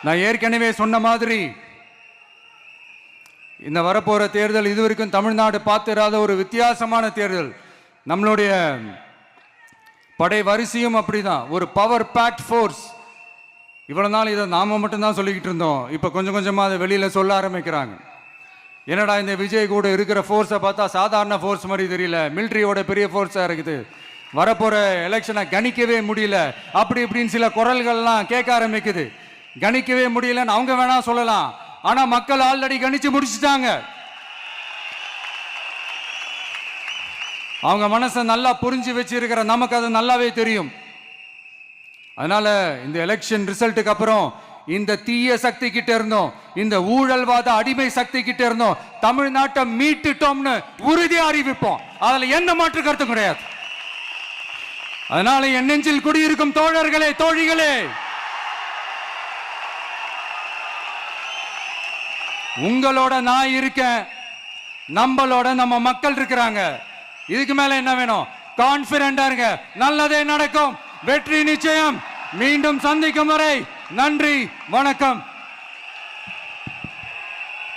நான் ஏற்கனவே சொன்ன மாதிரி இந்த வரப்போற தேர்தல் இதுவரைக்கும் தமிழ்நாடு பார்த்திராத ஒரு வித்தியாசமான தேர்தல். நம்மளுடைய படை வரிசையும் அப்படிதான், ஒரு பவர் பேக்ட் ஃபோர்ஸ். இவ்வளவு நாள் இதை நாம மட்டும்தான் சொல்லிக்கிட்டு இருந்தோம். இப்ப கொஞ்சம் கொஞ்சமா அதை வெளியில சொல்ல ஆரம்பிக்கிறாங்க. என்னடா இந்த விஜய் கூட இருக்கிற ஃபோர்ஸை பார்த்தா சாதாரண ஃபோர்ஸ் மாதிரி தெரியல, மிலிட்ரியோட பெரிய ஃபோர்ஸா இருக்குது, வரப்போற எலெக்ஷனை கணிக்கவே முடியல, அப்படி இப்படின்னு சில குரல்கள்லாம் கேட்க ஆரம்பிக்குது. கணிக்கவே முடியலன்னு அவங்க வேணா சொல்லலாம், ஆனா மக்கள் ஆல்ரெடி கணிச்சு முடிச்சுட்டாங்க. அவங்க மனசை நல்லா புரிஞ்சு வச்சிருக்கிற நமக்கு அது நல்லாவே தெரியும். அதனால இந்த எலெக்ஷன் ரிசல்ட்டுக்கு அப்புறம் இந்த தீய சக்தி கிட்ட இருந்தோம், இந்த ஊழல்வாத அடிமை சக்தி கிட்ட இருந்தோம் தமிழ்நாட்டை மீட்டுட்டோம்னு உறுதியா அறிவிப்போம். அதுல என்ன மாற்று கருத்து கிடையாது. அதனால என் நெஞ்சில் குடியிருக்கும் தோழர்களே, தோழிகளே, உங்களோட நான் இருக்கேன், நம்மளோட நம்ம மக்கள் இருக்கிறாங்க. இதுக்கு மேல என்ன வேணும்? கான்பிடண்டா இருங்க, நல்லதே நடக்கும், வெற்றி நிச்சயம். மீண்டும் சந்திக்கும் வரை நன்றி, வணக்கம்.